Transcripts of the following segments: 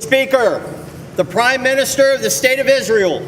Speaker, the Prime Minister of the State of Israel.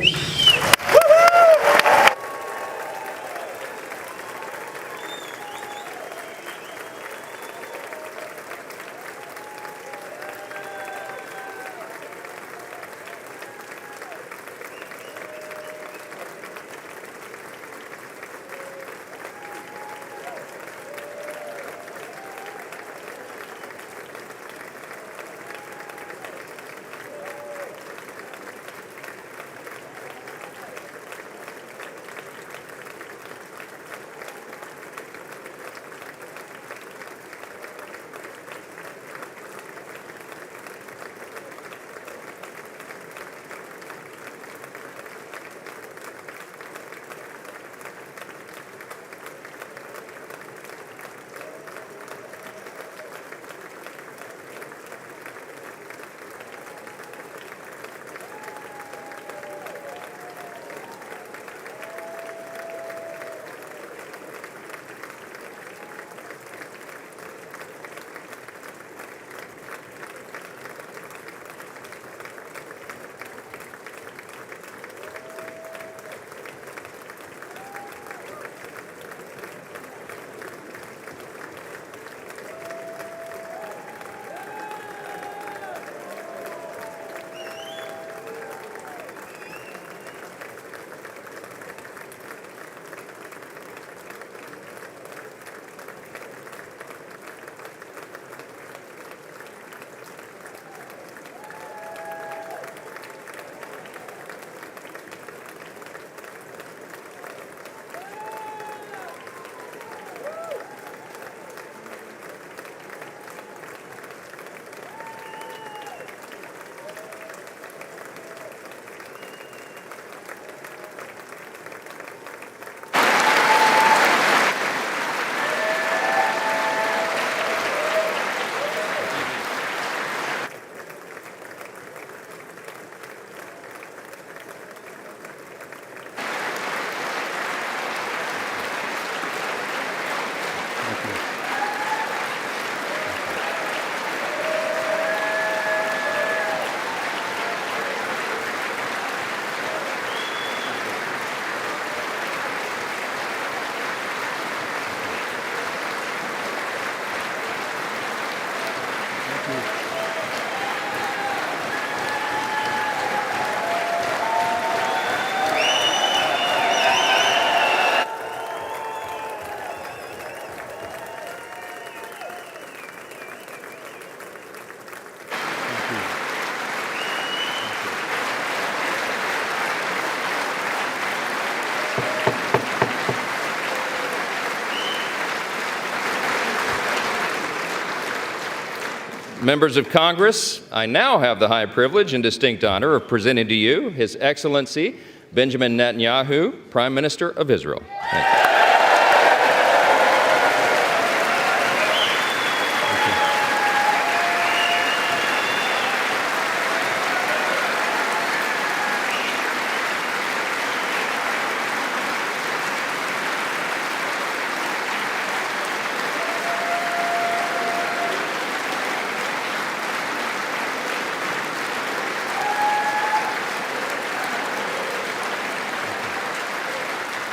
Members of Congress, I now have the high privilege and distinct honor of presenting to you His Excellency Benjamin Netanyahu, Prime Minister of Israel. Thank you.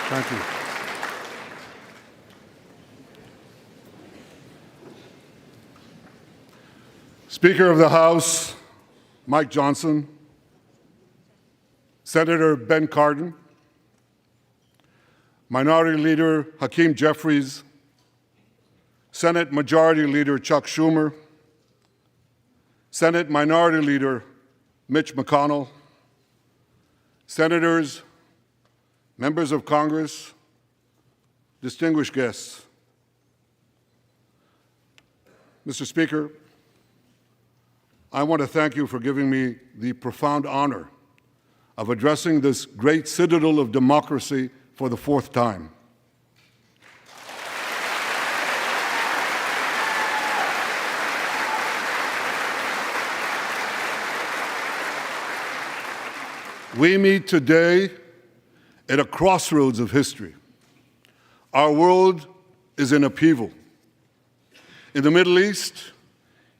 Thank you. Speaker of the House, Mike Johnson, Senator Ben Cardin, Minority Leader Hakeem Jeffries, Senate Majority Leader Chuck Schumer, Senate Minority Leader Mitch McConnell, Senators, members of Congress, distinguished guests. Mr. Speaker, I want to thank you for giving me the profound honor of addressing this great citadel of democracy for the fourth time. We meet today at a crossroads of history. Our world is in upheaval. In the Middle East,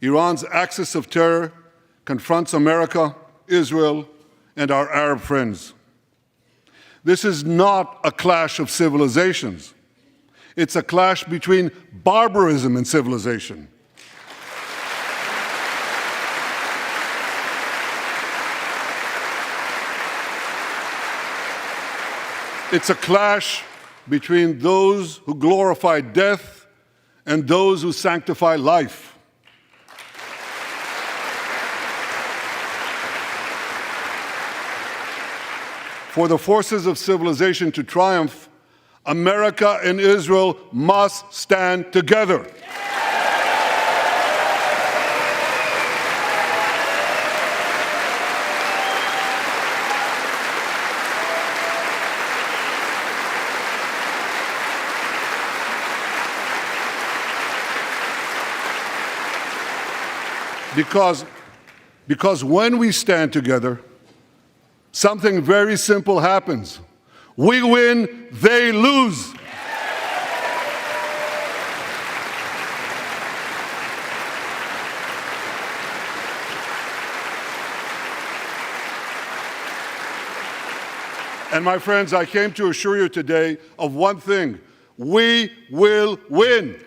Iran's axis of terror confronts America, Israel, and our Arab friends. This is not a clash of civilizations. It's a clash between barbarism and civilization. It's a clash between those who glorify death and those who sanctify life. For the forces of civilization to triumph, America and Israel must stand together. Because when we stand together, something very simple happens. We win, they lose. And my friends, I came to assure you today of one thing: we will win.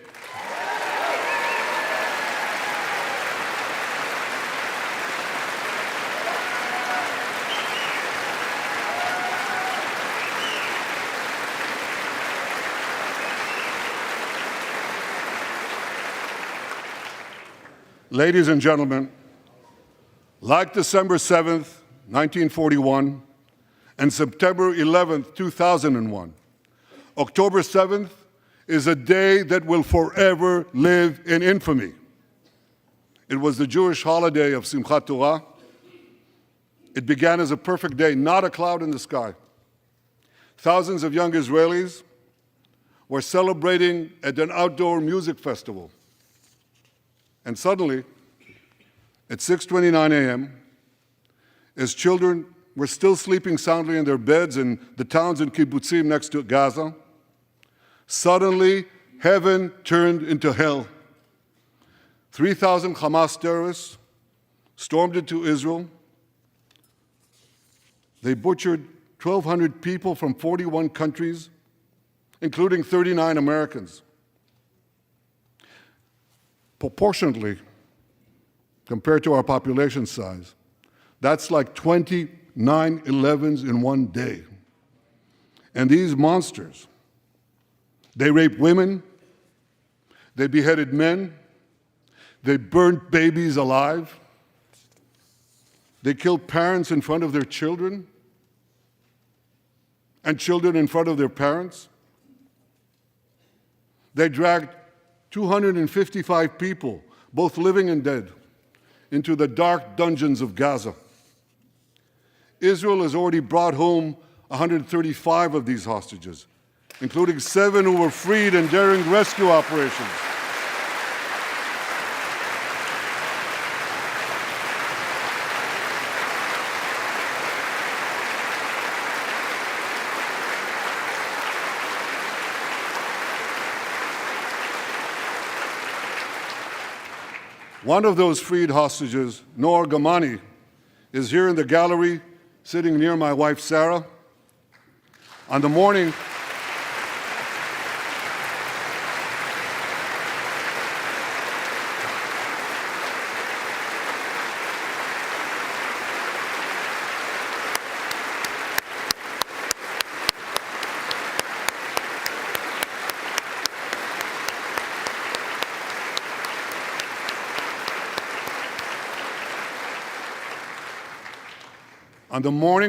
Ladies and gentlemen, like December 7th, 1941, and September 11th, 2001, October 7th is a day that will forever live in infamy. It was the Jewish holiday of Simchat Torah. It began as a perfect day, not a cloud in the sky. Thousands of young Israelis were celebrating at an outdoor music festival. And suddenly, at 6:29 a.m., as children were still sleeping soundly in their beds in the towns and kibbutzim next to Gaza, suddenly heaven turned into hell. 3,000 Hamas terrorists stormed into Israel. They butchered 1,200 people from 41 countries, including 39 Americans. Proportionately, compared to our population size, that's like 20 9/11s in one day. And these monsters, they raped women, they beheaded men, they burnt babies alive, they killed parents in front of their children, and children in front of their parents. They dragged 255 people, both living and dead, into the dark dungeons of Gaza. Israel has already brought home 135 of these hostages, including 7 who were freed in daring rescue operations. One of those freed hostages, Noor Gamani, is here in the gallery, sitting near my wife, Sarah. On the morning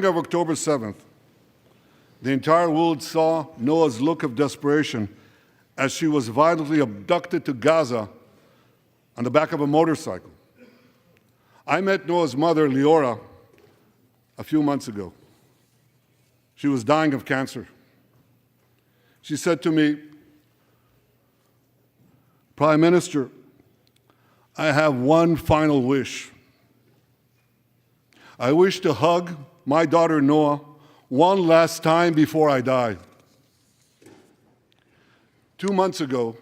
of October 7th, the entire world saw Noah's look of desperation as she was violently abducted to Gaza on the back of a motorcycle. I met Noah's mother, Leora, a few months ago. She was dying of cancer. She said to me, "Prime Minister, I have one final wish. I wish to hug my daughter Noah one last time before I die." 2 months ago,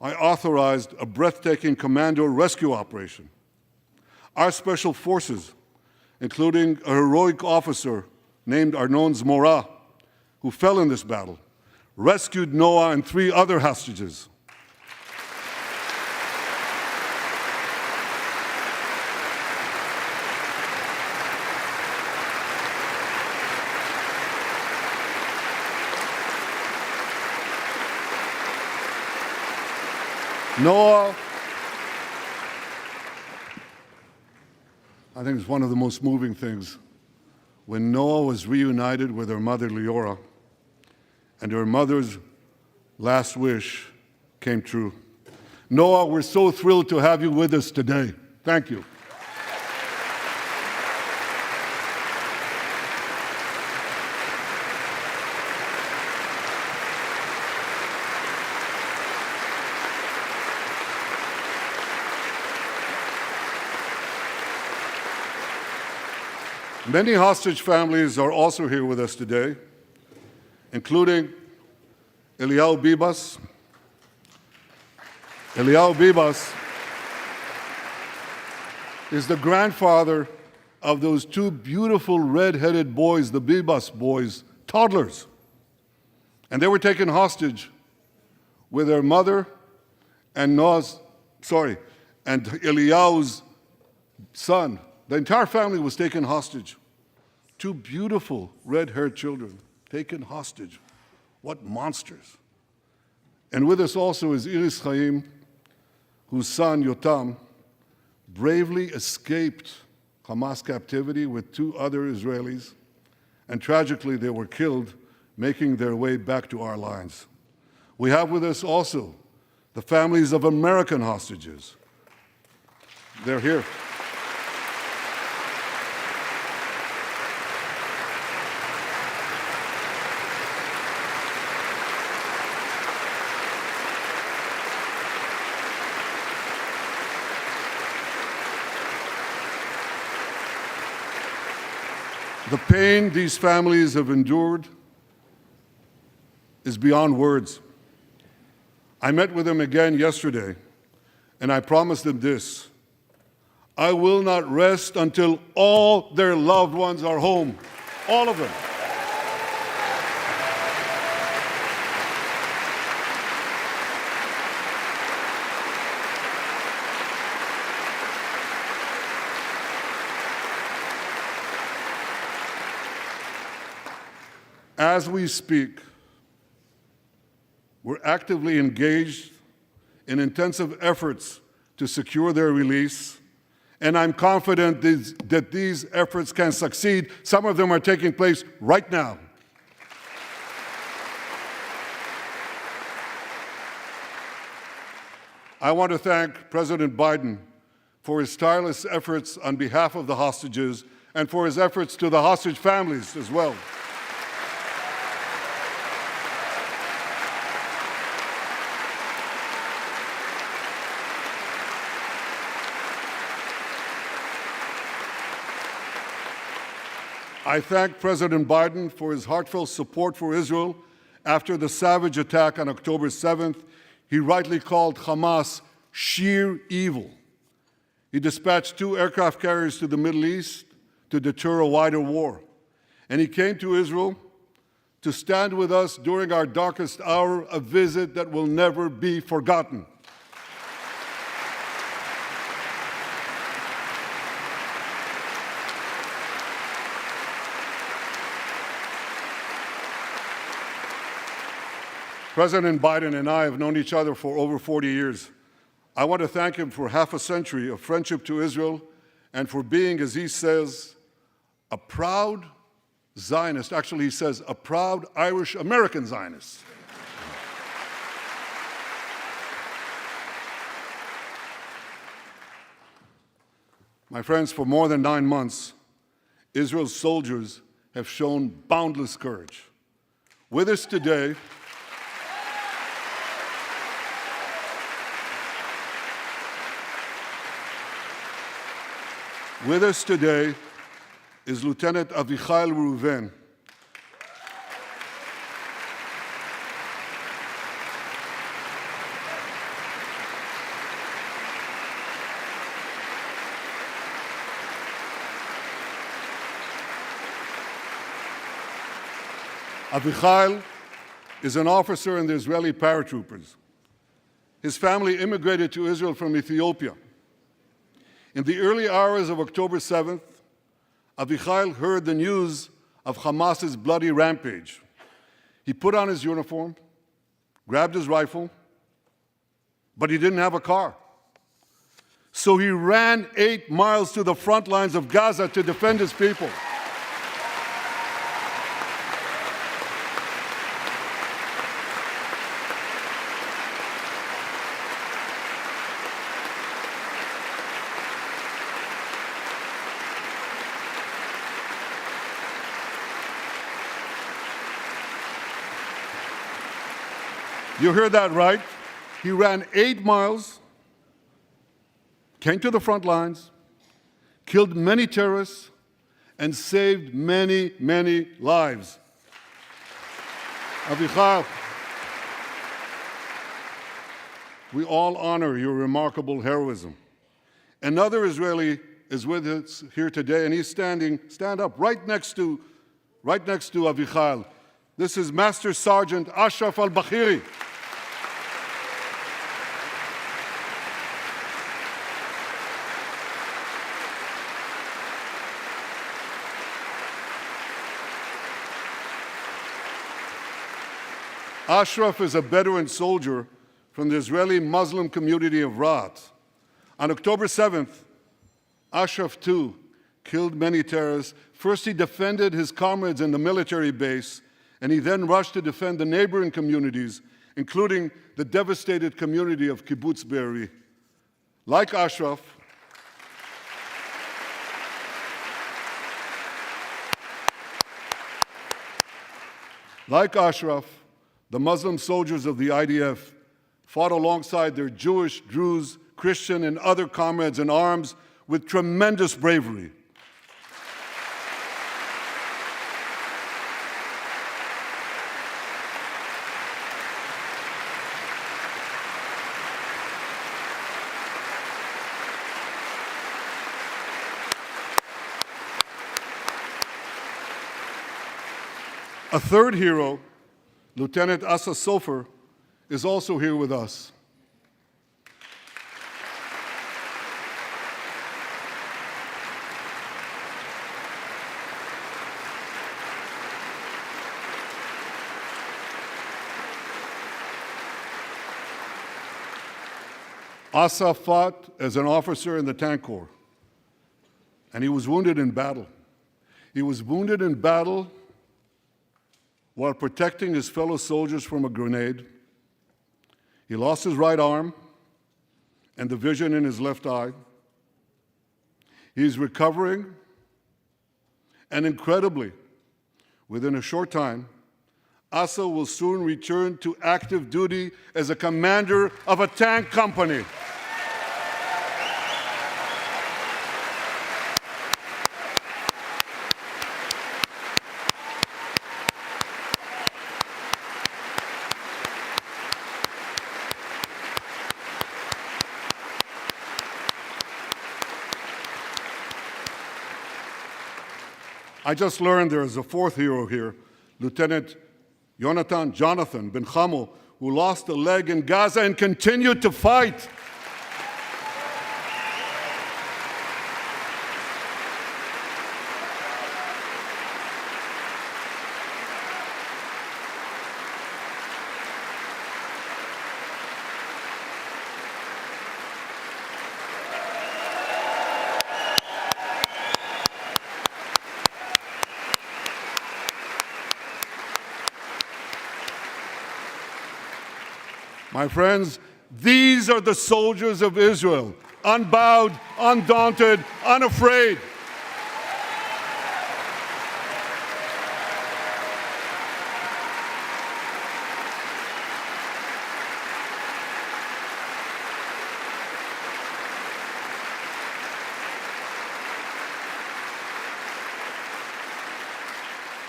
I authorized a breathtaking commando rescue operation. Our special forces, including a heroic officer named Arnon Zmora, who fell in this battle, rescued Noah and 3 other hostages. Noah, I think it's one of the most moving things. When Noah was reunited with her mother, Leora, and her mother's last wish came true. Noah, we're so thrilled to have you with us today. Thank you. Many hostage families are also here with us today, including Eliyahu Bibas. Eliyahu Bibas is the grandfather of those 2 beautiful red-headed boys, the Bibas boys, toddlers. And they were taken hostage with their mother and Eliyahu's son. The entire family was taken hostage. 2 beautiful red-haired children taken hostage. What monsters. And with us also is Iris Chaim, whose son, Yotam, bravely escaped Hamas captivity with 2 other Israelis, and tragically they were killed, making their way back to our lines. We have with us also the families of American hostages. They're here. The pain these families have endured is beyond words. I met with them again yesterday, and I promised them this: I will not rest until all their loved ones are home, all of them. As we speak, we're actively engaged in intensive efforts to secure their release, and I'm confident that these efforts can succeed. Some of them are taking place right now. I want to thank President Biden for his tireless efforts on behalf of the hostages and for his efforts to the hostage families as well. I thank President Biden for his heartfelt support for Israel after the savage attack on October 7th. He rightly called Hamas sheer evil. He dispatched 2 aircraft carriers to the Middle East to deter a wider war. And he came to Israel to stand with us during our darkest hour, a visit that will never be forgotten. President Biden and I have known each other for over 40 years. I want to thank him for half a century of friendship to Israel and for being, as he says, a proud Zionist. Actually, he says, a proud Irish-American Zionist. My friends, for more than 9 months, Israel's soldiers have shown boundless courage. With us today, is Lieutenant Avichai Reuven. Avichai is an officer in the Israeli paratroopers. His family immigrated to Israel from Ethiopia. In the early hours of October 7th, Avichai heard the news of Hamas's bloody rampage. He put on his uniform, grabbed his rifle, but he didn't have a car. So he ran 8 miles to the front lines of Gaza to defend his people. You heard that right. He ran 8 miles, came to the front lines, killed many terrorists, and saved many, many lives. Avichai, we all honor your remarkable heroism. Another Israeli is with us here today, and he's stand up right next to Avichai. This is Master Sergeant Ashraf al-Bakhiri. Ashraf is a Bedouin soldier from the Israeli Muslim community of Raat. On October 7th, Ashraf too killed many terrorists. First, he defended his comrades in the military base, and he then rushed to defend the neighboring communities, including the devastated community of Kibbutz Be'eri. Like Ashraf, the Muslim soldiers of the IDF fought alongside their Jewish, Druze, Christian, and other comrades in arms with tremendous bravery. A third hero, Lieutenant Asa Sofer, is also here with us. Asa fought as an officer in the Tank Corps, and he was wounded in battle. He was wounded in battle while protecting his fellow soldiers from a grenade. He lost his right arm and the vision in his left eye. He's recovering, and incredibly, within a short time, Asa will soon return to active duty as a commander of a tank company. I just learned there is a fourth hero here, Lieutenant Jonathan Ben Chamo, who lost a leg in Gaza and continued to fight. My friends, these are the soldiers of Israel, unbowed, undaunted, unafraid.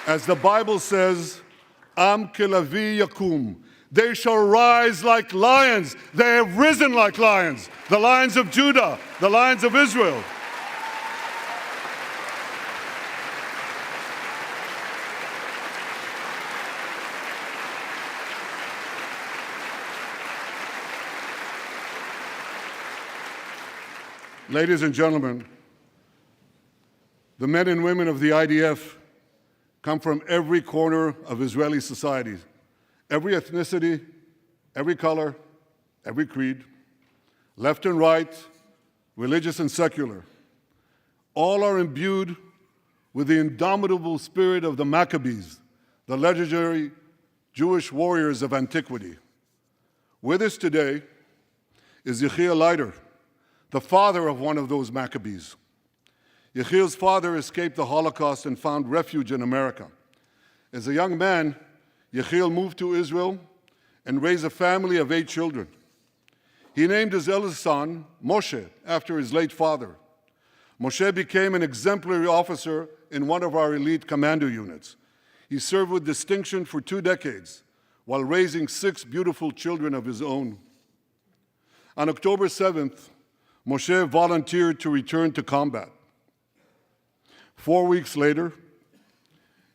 As the Bible says, Am kelavi yakum. They shall rise like lions. They have risen like lions. The lions of Judah, the lions of Israel. Ladies and gentlemen, the men and women of the IDF come from every corner of Israeli society, every ethnicity, every color, every creed, left and right, religious and secular. All are imbued with the indomitable spirit of the Maccabees, the legendary Jewish warriors of antiquity. With us today is Yechiel Leiter, the father of one of those Maccabees. Yechiel's father escaped the Holocaust and found refuge in America. As a young man, Yechiel moved to Israel and raised a family of 8 children. He named his eldest son, Moshe, after his late father. Moshe became an exemplary officer in one of our elite commando units. He served with distinction for 2 decades while raising 6 beautiful children of his own. On October 7th, Moshe volunteered to return to combat. 4 weeks later,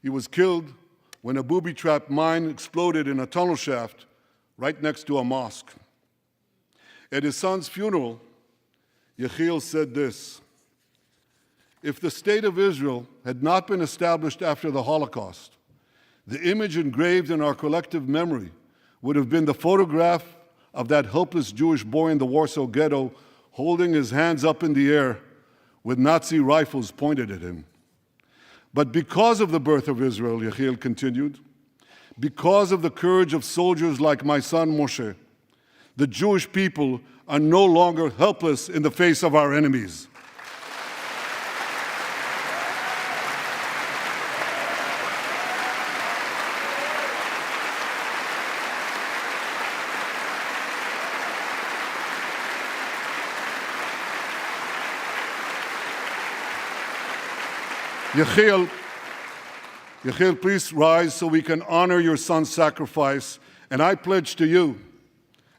he was killed when a booby-trapped mine exploded in a tunnel shaft right next to a mosque. At his son's funeral, Yechiel said this: "If the state of Israel had not been established after the Holocaust, the image engraved in our collective memory would have been the photograph of that helpless Jewish boy in the Warsaw Ghetto holding his hands up in the air with Nazi rifles pointed at him. But because of the birth of Israel," Yechiel continued, "because of the courage of soldiers like my son Moshe, the Jewish people are no longer helpless in the face of our enemies." Yechiel, please rise so we can honor your son's sacrifice. And I pledge to you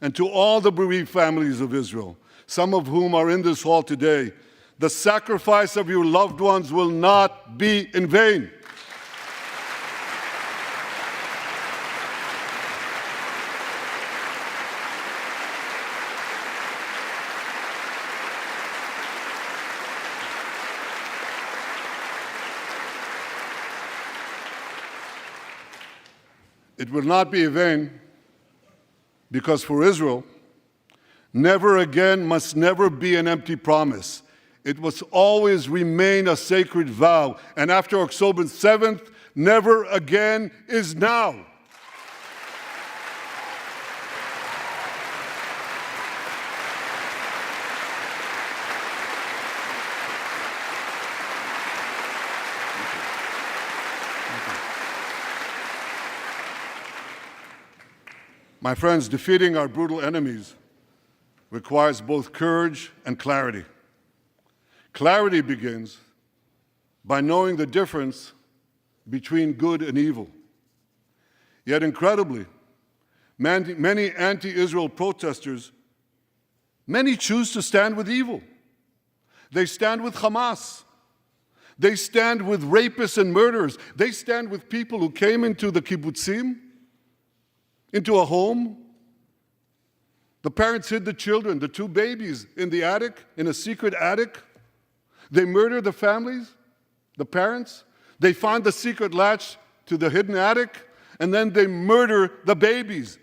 and to all the bereaved families of Israel, some of whom are in this hall today, the sacrifice of your loved ones will not be in vain. It will not be in vain because for Israel, never again must never be an empty promise. It must always remain a sacred vow. And after October 7th, never again is now. My friends, defeating our brutal enemies requires both courage and clarity. Clarity begins by knowing the difference between good and evil. Yet incredibly, many anti-Israel protesters, many choose to stand with evil. They stand with Hamas. They stand with rapists and murderers. They stand with people who came into the kibbutzim, into a home. The parents hid the children, the 2 babies, in the attic, in a secret attic. They murdered the families, the parents. They find the secret latch to the hidden attic, and then they murder the babies.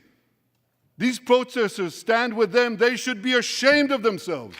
These protesters stand with them. They should be ashamed of themselves.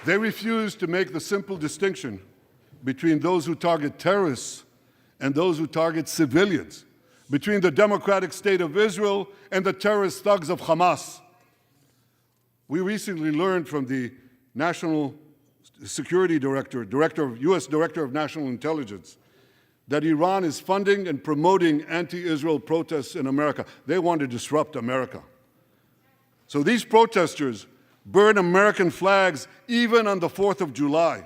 They refuse to make the simple distinction between those who target terrorists and those who target civilians, between the democratic state of Israel and the terrorist thugs of Hamas. We recently learned from the National Security Director, U.S. Director of National Intelligence, that Iran is funding and promoting anti-Israel protests in America. They want to disrupt America. So these protesters burn American flags even on the 4th of July.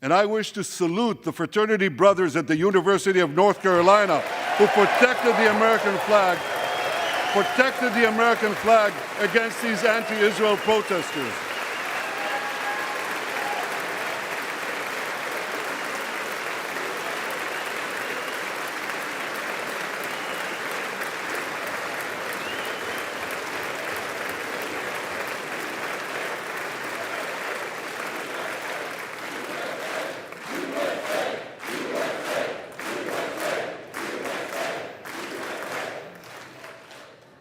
And I wish to salute the fraternity brothers at the University of North Carolina who protected the American flag against these anti-Israel protesters.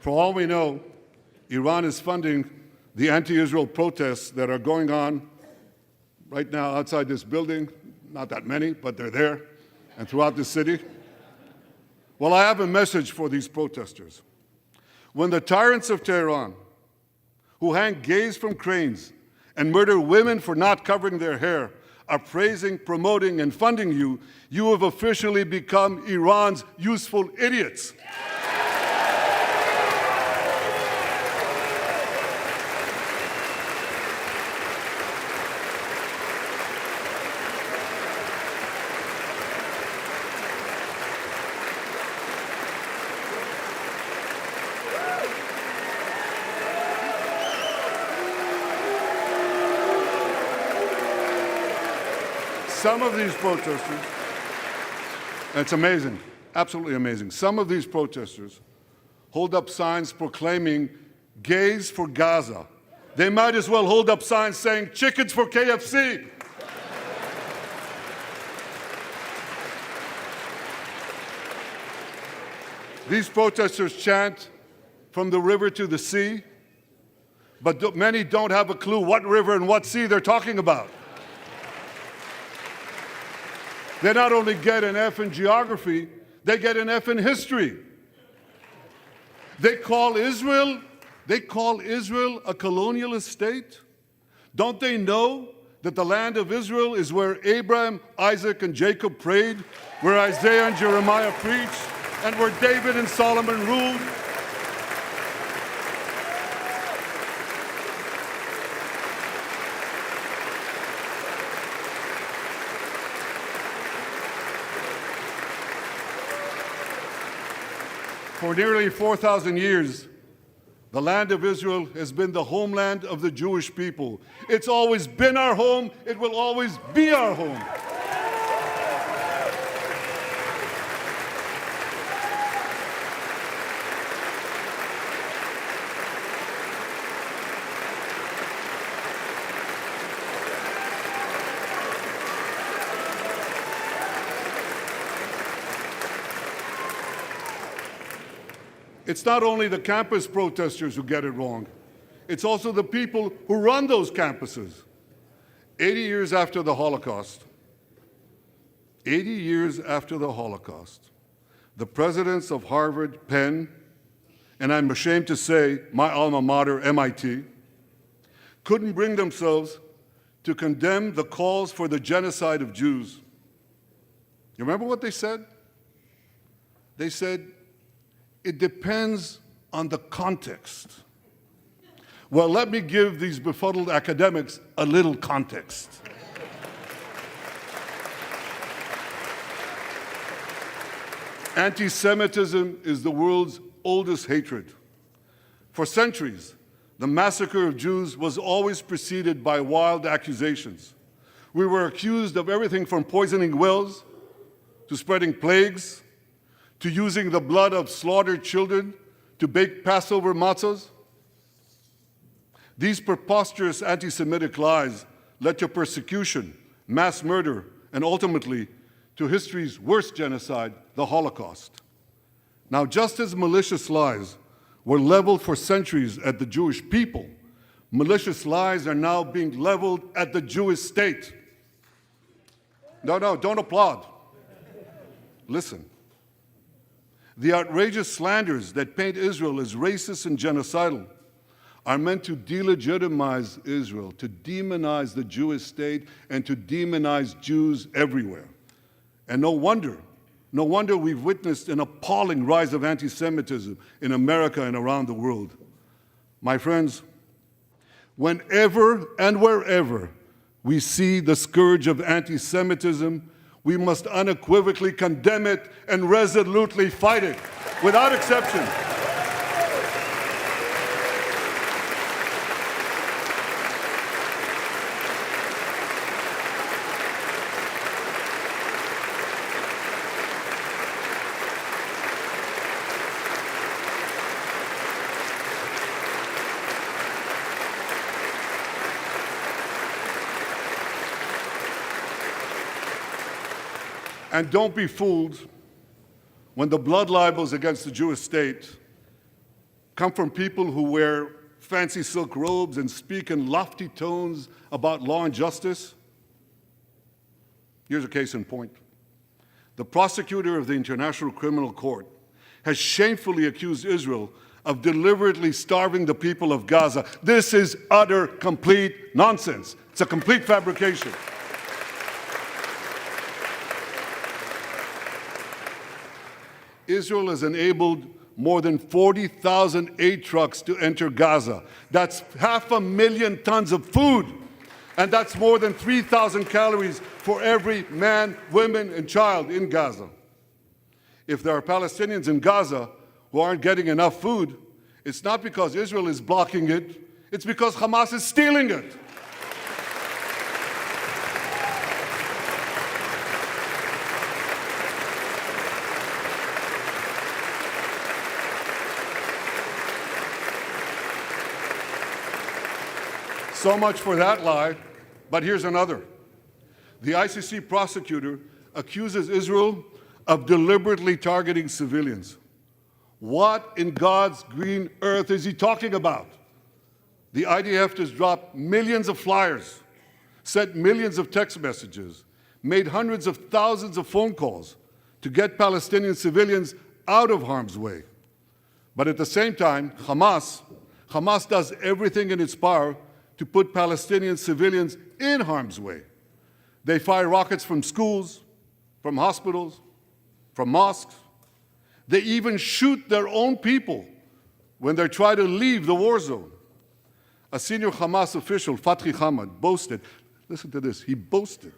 For all we know, Iran is funding the anti-Israel protests that are going on right now outside this building. Not that many, but they're there, and throughout the city. Well, I have a message for these protesters. When the tyrants of Tehran, who hang gays from cranes and murder women for not covering their hair, are praising, promoting, and funding you, you have officially become Iran's useful idiots. Some of these protesters, and it's amazing, absolutely amazing, some of these protesters hold up signs proclaiming gays for Gaza. They might as well hold up signs saying chickens for KFC. These protesters chant from the river to the sea, but many don't have a clue what river and what sea they're talking about. They not only get an F in geography, they get an F in history. They call Israel a colonialist state? Don't they know that the land of Israel is where Abraham, Isaac, and Jacob prayed, where Isaiah and Jeremiah preached, and where David and Solomon ruled? For nearly 4,000 years, the land of Israel has been the homeland of the Jewish people. It's always been our home. It will always be our home. It's not only the campus protesters who get it wrong. It's also the people who run those campuses. 80 years after the Holocaust, the presidents of Harvard, Penn, and I'm ashamed to say my alma mater, MIT, couldn't bring themselves to condemn the calls for the genocide of Jews. You remember what they said? They said, it depends on the context. Well, let me give these befuddled academics a little context. Anti-Semitism is the world's oldest hatred. For centuries, the massacre of Jews was always preceded by wild accusations. We were accused of everything from poisoning wells to spreading plagues, to using the blood of slaughtered children to bake Passover matzahs. These preposterous anti-Semitic lies led to persecution, mass murder, and ultimately to history's worst genocide, the Holocaust. Now, just as malicious lies were leveled for centuries at the Jewish people, malicious lies are now being leveled at the Jewish state. No, don't applaud. Listen. The outrageous slanders that paint Israel as racist and genocidal are meant to delegitimize Israel, to demonize the Jewish state, and to demonize Jews everywhere. And no wonder we've witnessed an appalling rise of anti-Semitism in America and around the world. My friends, whenever and wherever we see the scourge of anti-Semitism, we must unequivocally condemn it and resolutely fight it, without exception. And don't be fooled when the blood libels against the Jewish state come from people who wear fancy silk robes and speak in lofty tones about law and justice. Here's a case in point. The prosecutor of the International Criminal Court has shamefully accused Israel of deliberately starving the people of Gaza. This is utter, complete nonsense. It's a complete fabrication. Israel has enabled more than 40,000 aid trucks to enter Gaza. That's 500,000 tons of food, and that's more than 3,000 calories for every man, woman, and child in Gaza. If there are Palestinians in Gaza who aren't getting enough food, it's not because Israel is blocking it, it's because Hamas is stealing it. So much for that lie, but here's another. The ICC prosecutor accuses Israel of deliberately targeting civilians. What in God's green earth is he talking about? The IDF has dropped millions of flyers, sent millions of text messages, made hundreds of thousands of phone calls to get Palestinian civilians out of harm's way. But at the same time, Hamas does everything in its power to put Palestinian civilians in harm's way. They fire rockets from schools, from hospitals, from mosques. They even shoot their own people when they try to leave the war zone. A senior Hamas official, Fatri Hamad, boasted, listen to this, he boasted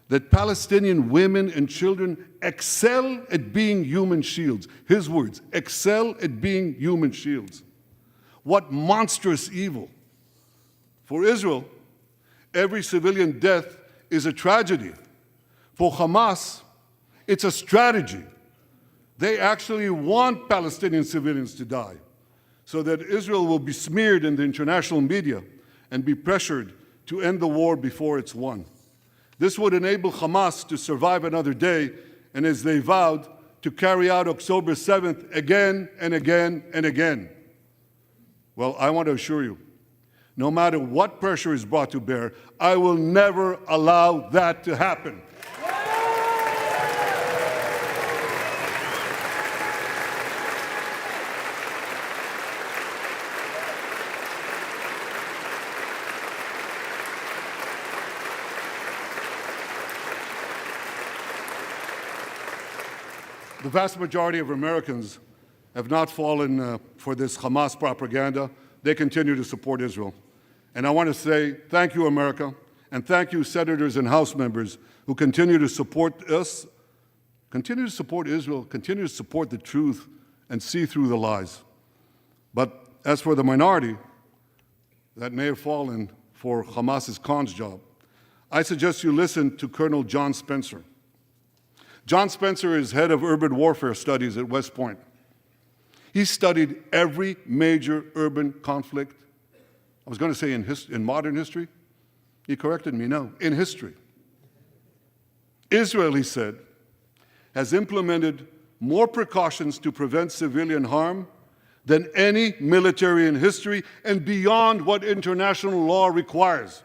that Palestinian women and children excel at being human shields. His words, excel at being human shields. What monstrous evil. For Israel, every civilian death is a tragedy. For Hamas, it's a strategy. They actually want Palestinian civilians to die so that Israel will be smeared in the international media and be pressured to end the war before it's won. This would enable Hamas to survive another day and, as they vowed, to carry out October 7th again and again and again. Well, I want to assure you, no matter what pressure is brought to bear, I will never allow that to happen. The vast majority of Americans have not fallen for this Hamas propaganda. They continue to support Israel. And I want to say thank you, America, and thank you, senators and House members who continue to support us, continue to support Israel, continue to support the truth and see through the lies. But as for the minority that may have fallen for Hamas's cons job, I suggest you listen to Colonel John Spencer. John Spencer is head of urban warfare studies at West Point. He studied every major urban conflict. I was going to say in modern history. He corrected me, no, in history. Israel, he said, has implemented more precautions to prevent civilian harm than any military in history and beyond what international law requires.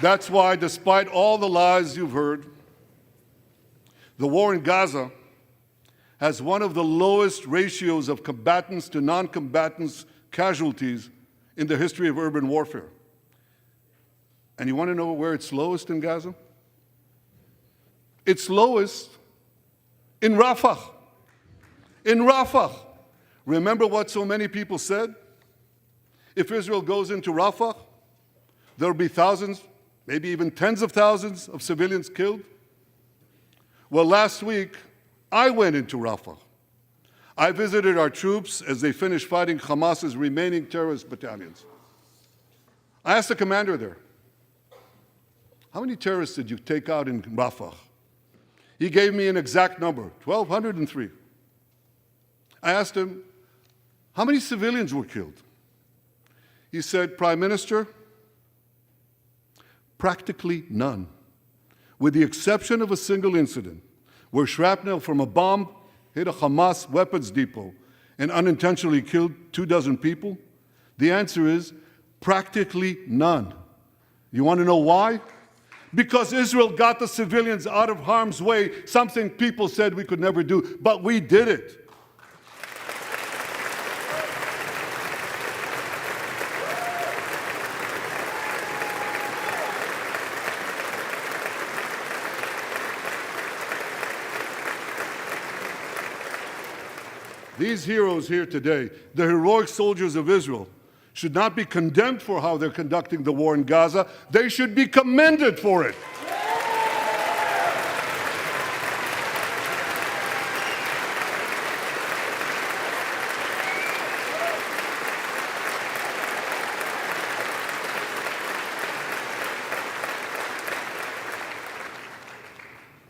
That's why, despite all the lies you've heard, the war in Gaza has one of the lowest ratios of combatants to non-combatants casualties in the history of urban warfare. And you want to know where it's lowest in Gaza? It's lowest in Rafah. In Rafah. Remember what so many people said? If Israel goes into Rafah, there'll be thousands, maybe even tens of thousands of civilians killed. Well, last week, I went into Rafah. I visited our troops as they finished fighting Hamas's remaining terrorist battalions. I asked the commander there, how many terrorists did you take out in Rafah? He gave me an exact number, 1,203. I asked him, how many civilians were killed? He said, Prime Minister, practically none, with the exception of a single incident where shrapnel from a bomb hit a Hamas weapons depot and unintentionally killed 24 people. The answer is practically none. You want to know why? Because Israel got the civilians out of harm's way, something people said we could never do, but we did it. These heroes here today, the heroic soldiers of Israel, should not be condemned for how they're conducting the war in Gaza. They should be commended for it.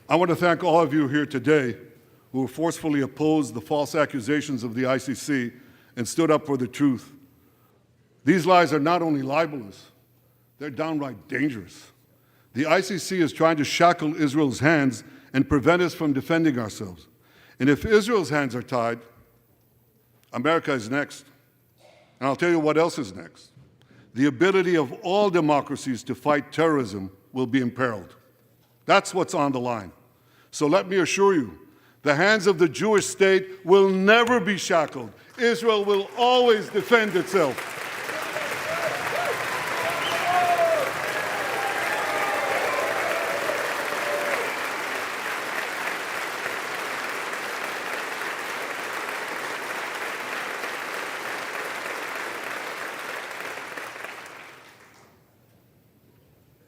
I want to thank all of you here today who forcefully opposed the false accusations of the ICC and stood up for the truth. These lies are not only libelous, they're downright dangerous. The ICC is trying to shackle Israel's hands and prevent us from defending ourselves. And if Israel's hands are tied, America is next. And I'll tell you what else is next. The ability of all democracies to fight terrorism will be imperiled. That's what's on the line. So let me assure you, the hands of the Jewish state will never be shackled. Israel will always defend itself.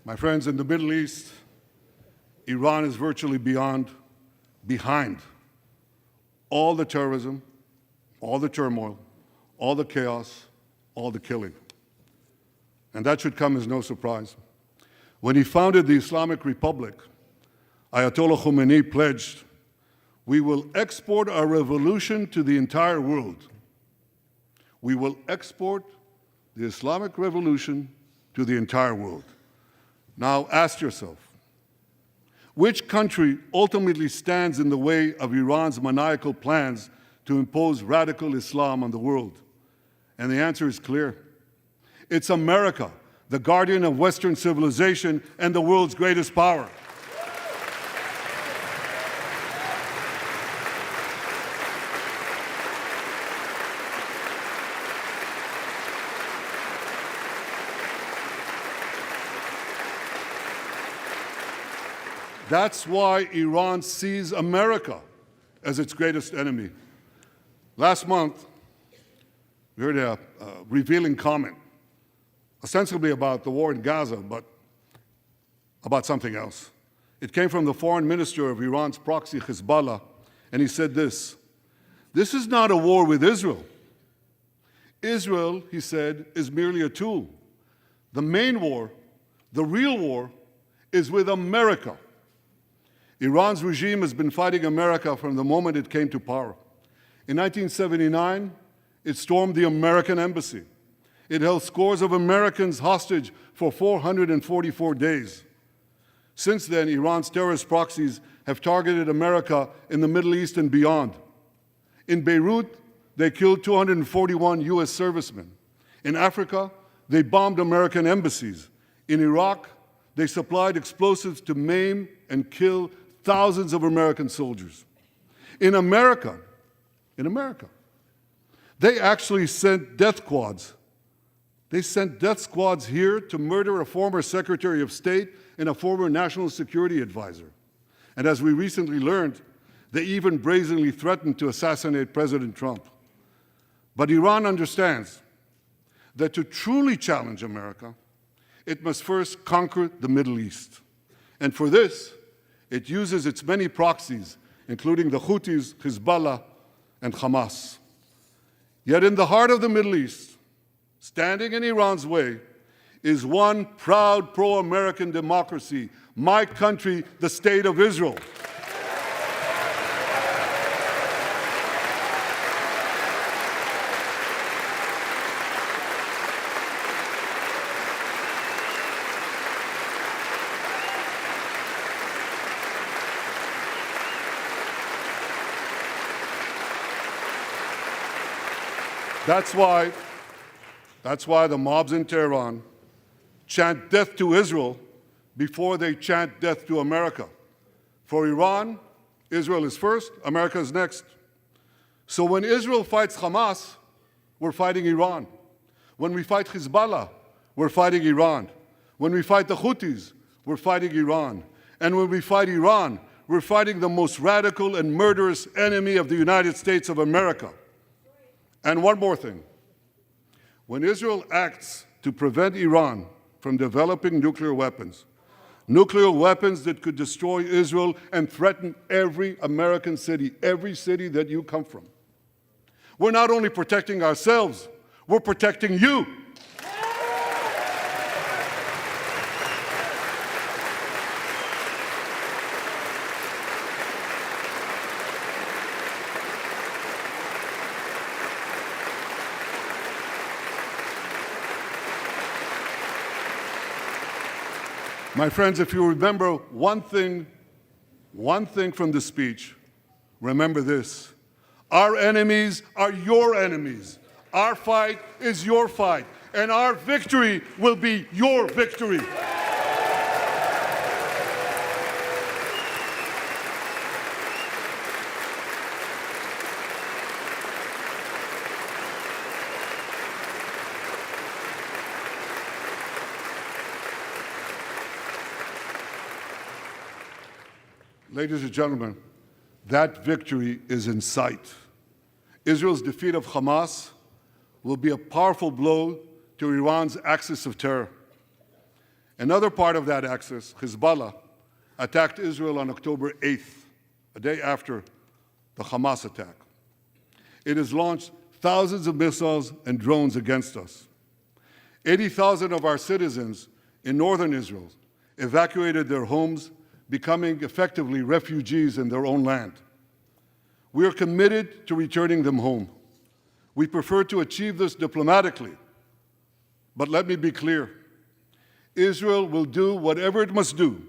My friends, in the Middle East, Iran is virtually behind all the terrorism, all the turmoil, all the chaos, all the killing. And that should come as no surprise. When he founded the Islamic Republic, Ayatollah Khomeini pledged, "We will export our revolution to the entire world." We will export the Islamic revolution to the entire world. Now ask yourself, which country ultimately stands in the way of Iran's maniacal plans to impose radical Islam on the world? And the answer is clear. It's America, the guardian of Western civilization and the world's greatest power. That's why Iran sees America as its greatest enemy. Last month, we heard a revealing comment, ostensibly about the war in Gaza, but about something else. It came from the foreign minister of Iran's proxy, Hezbollah, and he said this: "This is not a war with Israel. Israel," he said, "is merely a tool. The main war, the real war, is with America." Iran's regime has been fighting America from the moment it came to power. In 1979, it stormed the American embassy. It held scores of Americans hostage for 444 days. Since then, Iran's terrorist proxies have targeted America in the Middle East and beyond. In Beirut, they killed 241 U.S. servicemen. In Africa, they bombed American embassies. In Iraq, they supplied explosives to maim and kill thousands of American soldiers. In America, they actually sent death squads. They sent death squads here to murder a former Secretary of State and a former National Security Advisor. And as we recently learned, they even brazenly threatened to assassinate President Trump. But Iran understands that to truly challenge America, it must first conquer the Middle East. And for this, it uses its many proxies, including the Houthis, Hezbollah, and Hamas. Yet in the heart of the Middle East, standing in Iran's way, is one proud pro-American democracy, my country, the State of Israel. That's why the mobs in Tehran chant death to Israel before they chant death to America. For Iran, Israel is first, America is next. So when Israel fights Hamas, we're fighting Iran. When we fight Hezbollah, we're fighting Iran. When we fight the Houthis, we're fighting Iran. And when we fight Iran, we're fighting the most radical and murderous enemy of the United States of America. And one more thing. When Israel acts to prevent Iran from developing nuclear weapons that could destroy Israel and threaten every American city, every city that you come from, we're not only protecting ourselves, we're protecting you. My friends, if you remember one thing from the speech, remember this. Our enemies are your enemies. Our fight is your fight. And our victory will be your victory. Ladies and gentlemen, that victory is in sight. Israel's defeat of Hamas will be a powerful blow to Iran's axis of terror. Another part of that axis, Hezbollah, attacked Israel on October 8th, a day after the Hamas attack. It has launched thousands of missiles and drones against us. 80,000 of our citizens in northern Israel evacuated their homes, becoming effectively refugees in their own land. We are committed to returning them home. We prefer to achieve this diplomatically. But let me be clear. Israel will do whatever it must do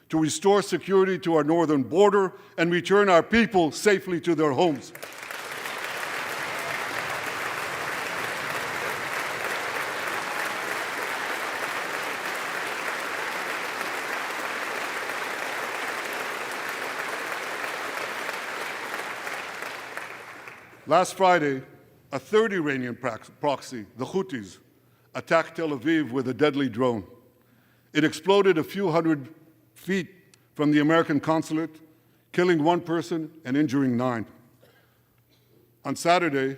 to restore security to our northern border and return our people safely to their homes. Last Friday, a third Iranian proxy, the Houthis, attacked Tel Aviv with a deadly drone. It exploded a few hundred feet from the American consulate, killing one person and injuring 9. On Saturday,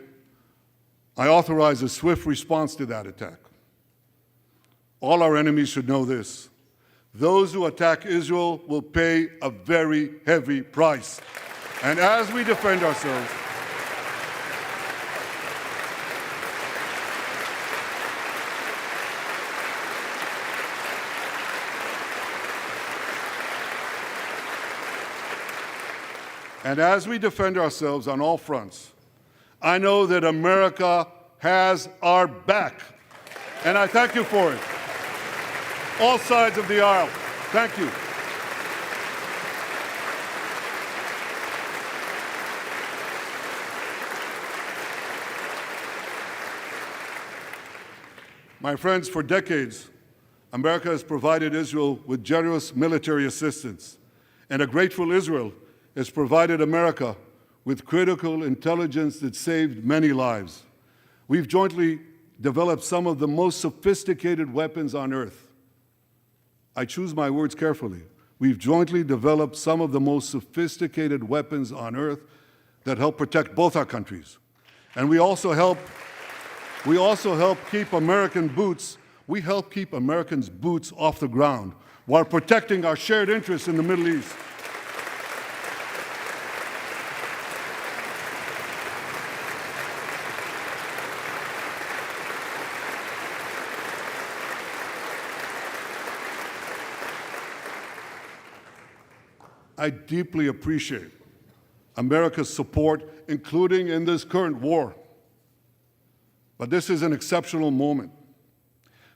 I authorized a swift response to that attack. All our enemies should know this. Those who attack Israel will pay a very heavy price. And as we defend ourselves, on all fronts, I know that America has our back. And I thank you for it. All sides of the aisle, thank you. My friends, for decades, America has provided Israel with generous military assistance, and a grateful Israel has provided America with critical intelligence that saved many lives. We've jointly developed some of the most sophisticated weapons on earth. I choose my words carefully. We've jointly developed some of the most sophisticated weapons on earth that help protect both our countries. And we also help keep American boots, we help keep Americans' boots off the ground while protecting our shared interests in the Middle East. I deeply appreciate America's support, including in this current war. But this is an exceptional moment.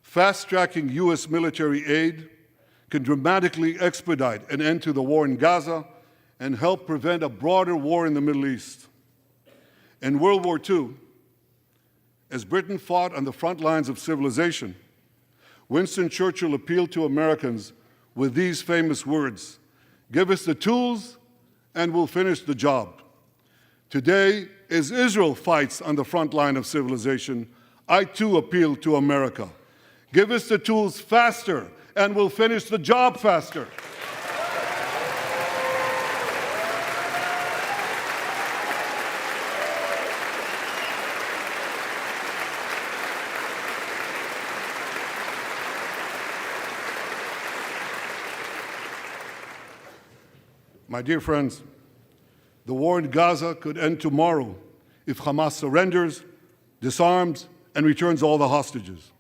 Fast-tracking U.S. military aid can dramatically expedite an end to the war in Gaza and help prevent a broader war in the Middle East. In World War II, as Britain fought on the front lines of civilization, Winston Churchill appealed to Americans with these famous words: "Give us the tools and we'll finish the job." Today, as Israel fights on the front line of civilization, I too appeal to America. Give us the tools faster and we'll finish the job faster. My dear friends, the war in Gaza could end tomorrow if Hamas surrenders, disarms, and returns all the hostages.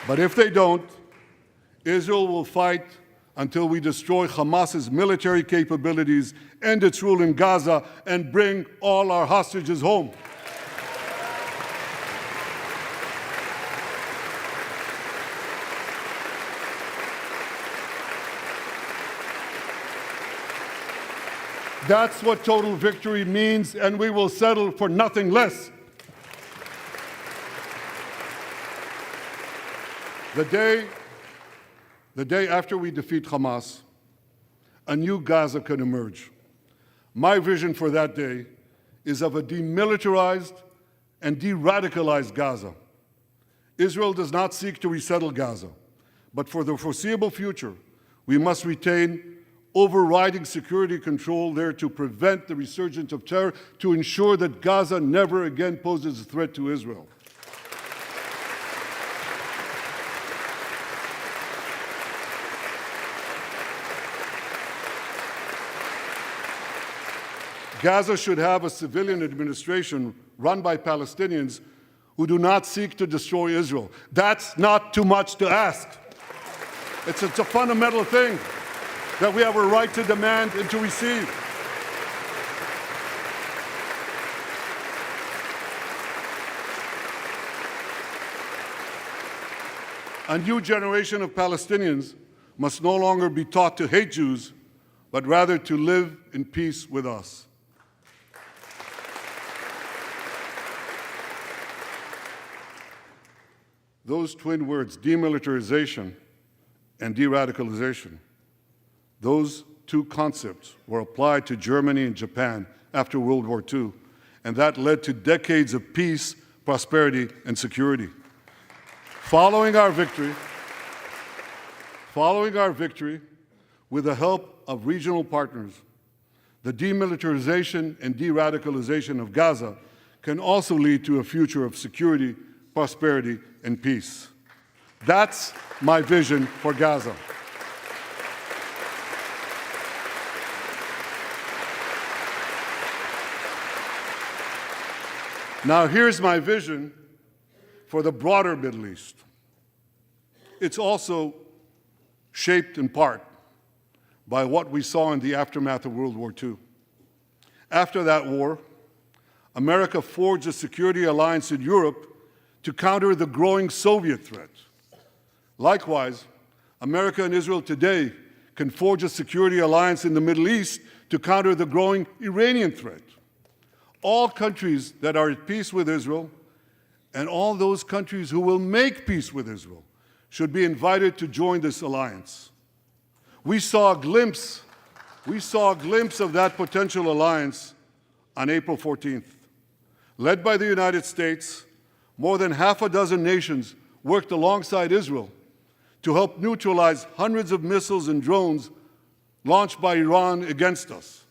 But if they don't, Israel will fight until we destroy Hamas's military capabilities, end its rule in Gaza, and bring all our hostages home. That's what total victory means, and we will settle for nothing less. The day after we defeat Hamas, a new Gaza can emerge. My vision for that day is of a demilitarized and de-radicalized Gaza. Israel does not seek to resettle Gaza, but for the foreseeable future, we must retain overriding security control there to prevent the resurgence of terror, to ensure that Gaza never again poses a threat to Israel. Gaza should have a civilian administration run by Palestinians who do not seek to destroy Israel. That's not too much to ask. It's a fundamental thing that we have a right to demand and to receive. A new generation of Palestinians must no longer be taught to hate Jews, but rather to live in peace with us. Those twin words, demilitarization and de-radicalization, those two concepts were applied to Germany and Japan after World War II, and that led to decades of peace, prosperity, and security. Following our victory, with the help of regional partners, the demilitarization and de-radicalization of Gaza can also lead to a future of security, prosperity, and peace. That's my vision for Gaza. Now, here's my vision for the broader Middle East. It's also shaped in part by what we saw in the aftermath of World War II. After that war, America forged a security alliance in Europe to counter the growing Soviet threat. Likewise, America and Israel today can forge a security alliance in the Middle East to counter the growing Iranian threat. All countries that are at peace with Israel and all those countries who will make peace with Israel should be invited to join this alliance. We saw a glimpse of that potential alliance on April 14th. Led by the United States, more than half a dozen nations worked alongside Israel to help neutralize hundreds of missiles and drones launched by Iran against us.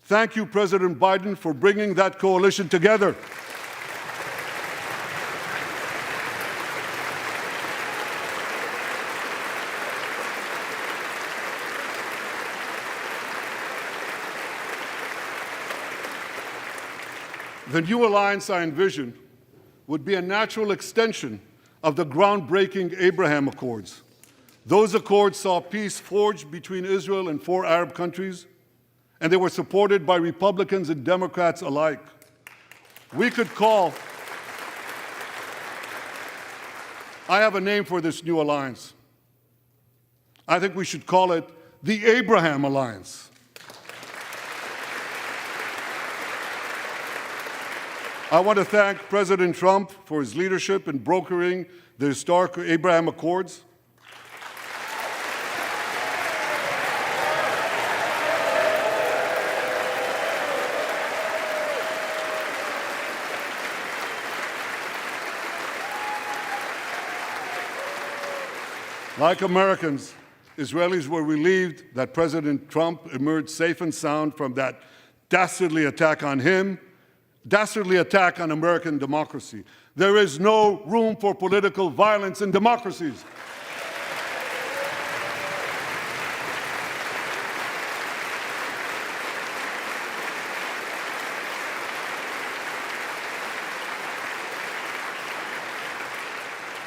Thank you, President Biden, for bringing that coalition together. The new alliance I envision would be a natural extension of the groundbreaking Abraham Accords. Those accords saw peace forged between Israel and 4 Arab countries, and they were supported by Republicans and Democrats alike. I have a name for this new alliance. I think we should call it the Abraham Alliance. I want to thank President Trump for his leadership in brokering the historic Abraham Accords. Like Americans, Israelis were relieved that President Trump emerged safe and sound from that dastardly attack on him, dastardly attack on American democracy. There is no room for political violence in democracies.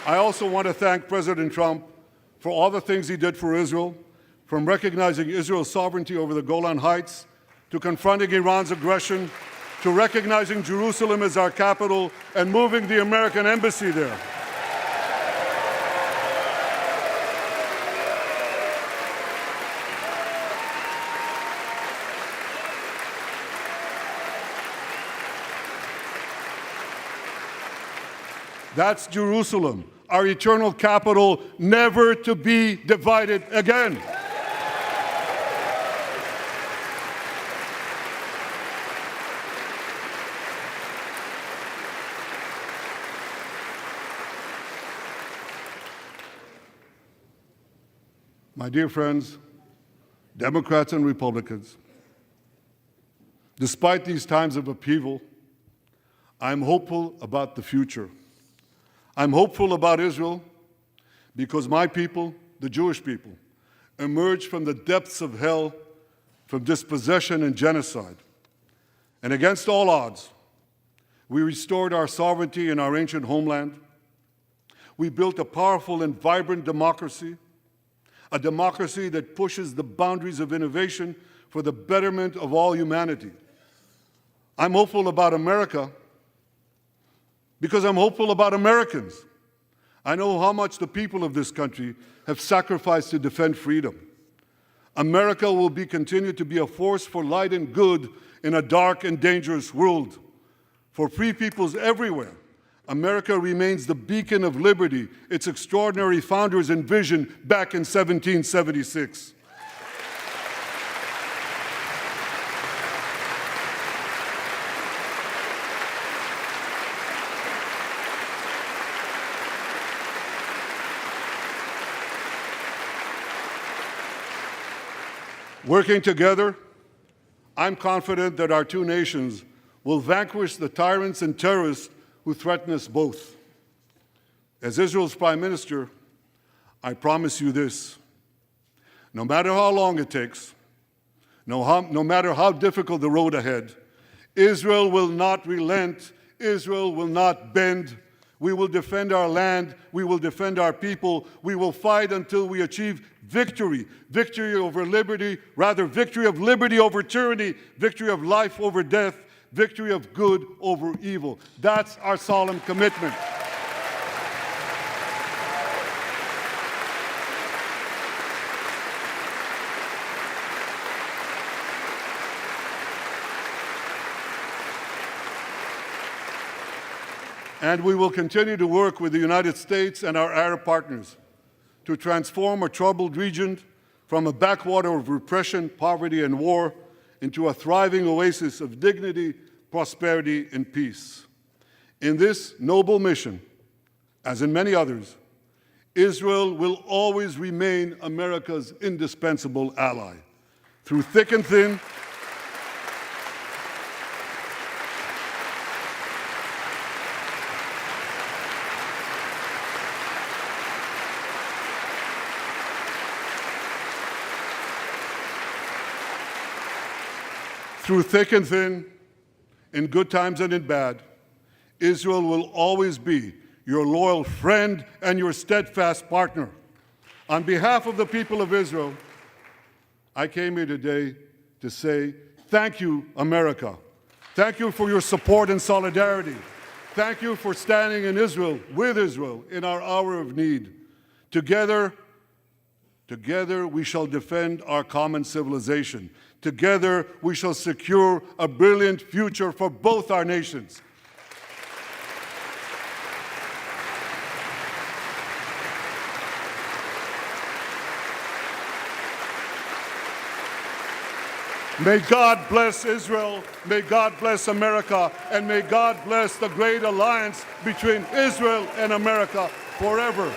I also want to thank President Trump for all the things he did for Israel, from recognizing Israel's sovereignty over the Golan Heights, to confronting Iran's aggression, to recognizing Jerusalem as our capital and moving the American embassy there. That's Jerusalem, our eternal capital, never to be divided again. My dear friends, Democrats and Republicans, despite these times of upheaval, I'm hopeful about the future. I'm hopeful about Israel because my people, the Jewish people, emerged from the depths of hell, from dispossession and genocide. And against all odds, we restored our sovereignty in our ancient homeland. We built a powerful and vibrant democracy, a democracy that pushes the boundaries of innovation for the betterment of all humanity. I'm hopeful about America because I'm hopeful about Americans. I know how much the people of this country have sacrificed to defend freedom. America will continue to be a force for light and good in a dark and dangerous world. For free peoples everywhere, America remains the beacon of liberty its extraordinary founders envisioned back in 1776. Working together, I'm confident that our two nations will vanquish the tyrants and terrorists who threaten us both. As Israel's Prime Minister, I promise you this: no matter how long it takes, no matter how difficult the road ahead, Israel will not relent, Israel will not bend. We will defend our land, we will defend our people, we will fight until we achieve victory. Victory over liberty, rather victory of liberty over tyranny, victory of life over death, victory of good over evil. That's our solemn commitment. And we will continue to work with the United States and our Arab partners to transform a troubled region from a backwater of repression, poverty, and war into a thriving oasis of dignity, prosperity, and peace. In this noble mission, as in many others, Israel will always remain America's indispensable ally. Through thick and thin, in good times and in bad, Israel will always be your loyal friend and your steadfast partner. On behalf of the people of Israel, I came here today to say, thank you, America. Thank you for your support and solidarity. Thank you for standing in Israel, with Israel, in our hour of need. Together we shall defend our common civilization. Together we shall secure a brilliant future for both our nations. May God bless Israel, may God bless America, and may God bless the great alliance between Israel and America forever.